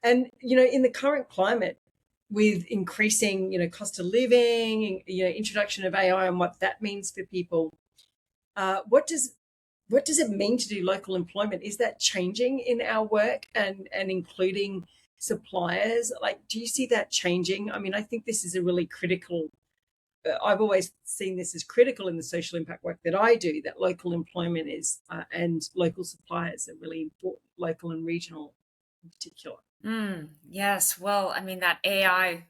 And, in the current climate, with increasing, cost of living, introduction of AI and what that means for people, what does it mean to do local employment? Is that changing in our work and including suppliers? Like, do you see that changing? I mean, I think this is a really critical. I've always seen this as critical in the social impact work that I do. That local employment is and local suppliers are really important, local and regional in particular. Yes. Well, I mean, that AI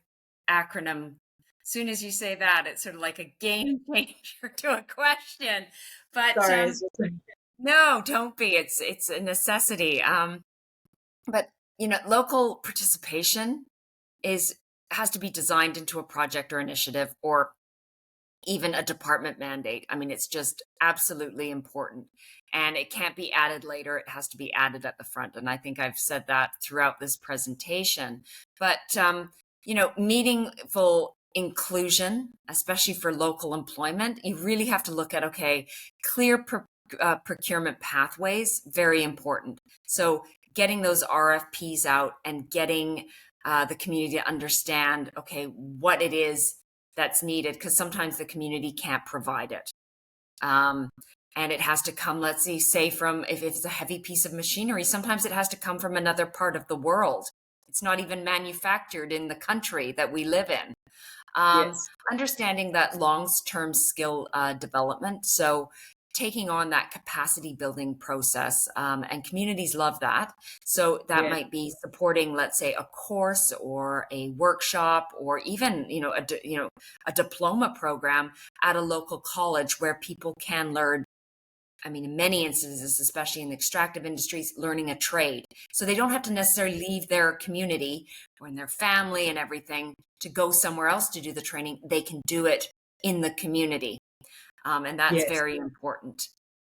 acronym, as soon as you say that, it's sort of like a game changer to a question. But Sorry, it's just no, don't be. It's a necessity. But local participation is has to be designed into a project or initiative or even a department mandate. I mean, it's just absolutely important. And it can't be added later. It has to be added at the front. And I think I've said that throughout this presentation. But, meaningful inclusion, especially for local employment, you really have to look at, okay, clear procurement pathways, very important. So getting those RFPs out and getting the community to understand, okay, what it is that's needed, because sometimes the community can't provide it. And it has to come, let's say from, if it's a heavy piece of machinery, sometimes it has to come from another part of the world. It's not even manufactured in the country that we live in. yes, Understanding that long-term skill development. So taking on that capacity building process, and communities love that. So that yeah, might be supporting, let's say, a course or a workshop, or even a diploma program at a local college where people can learn. I mean, in many instances, especially in the extractive industries, learning a trade. So they don't have to necessarily leave their community or in their family and everything to go somewhere else to do the training. They can do it in the community. And that's yes, very important.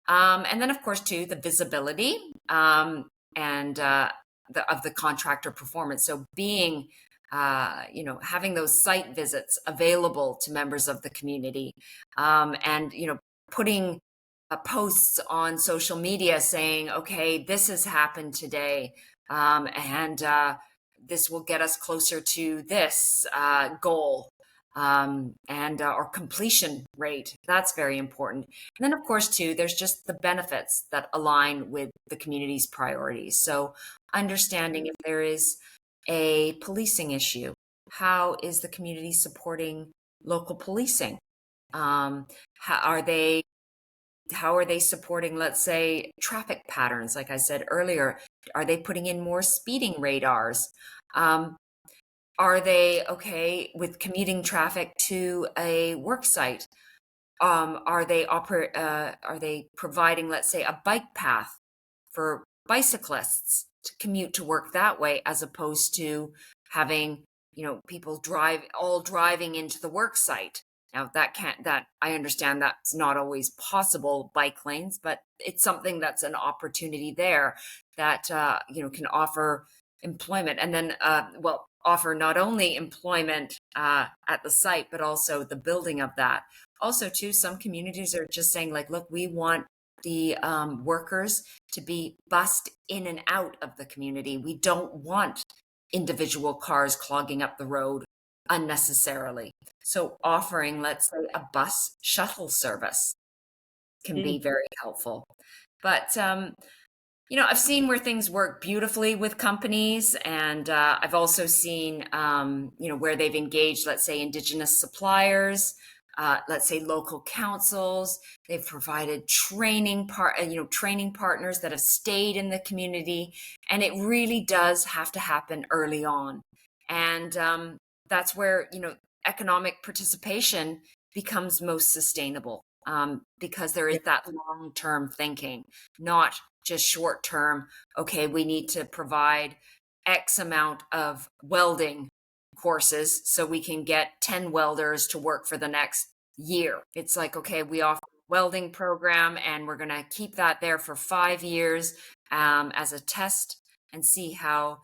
And then, of course, too, the visibility and of the contractor performance. So being, having those site visits available to members of the community, and putting posts on social media saying, okay, this has happened today, and this will get us closer to this goal, and or completion rate. That's very important. And then, of course, too, there's just the benefits that align with the community's priorities. So understanding if there is a policing issue, how is the community supporting local policing? How are they supporting, let's say, traffic patterns? Like I said earlier, are they putting in more speeding radars? Um, are they okay with commuting traffic to a work site? Are they providing, let's say, a bike path for bicyclists to commute to work that way, as opposed to having people driving into the work site? Now that I understand that's not always possible, bike lanes, but it's something that's an opportunity there that can offer employment, and then offer not only employment at the site, but also the building of that. Also, too, some communities are just saying, like, look, we want the workers to be bussed in and out of the community. We don't want individual cars clogging up the road unnecessarily. So offering, let's say, a bus shuttle service can be mm, very helpful. But I've seen where things work beautifully with companies, and I've also seen, where they've engaged, let's say, Indigenous suppliers, let's say local councils. They've provided training partners that have stayed in the community, and it really does have to happen early on. And that's where economic participation becomes most sustainable, because there yeah, is that long-term thinking, not just short term. Okay, we need to provide X amount of welding courses so we can get 10 welders to work for the next year. It's like, okay, we offer a welding program and we're going to keep that there for 5 years, as a test, and see how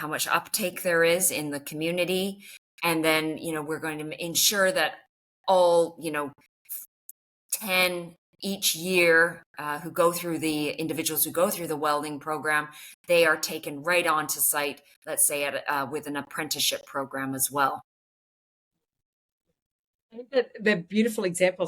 much uptake there is in the community. And then, we're going to ensure that all, 10 each year who go through the individuals who go through the welding program, they are taken right onto site, let's say with an apprenticeship program as well. I think that they're beautiful examples.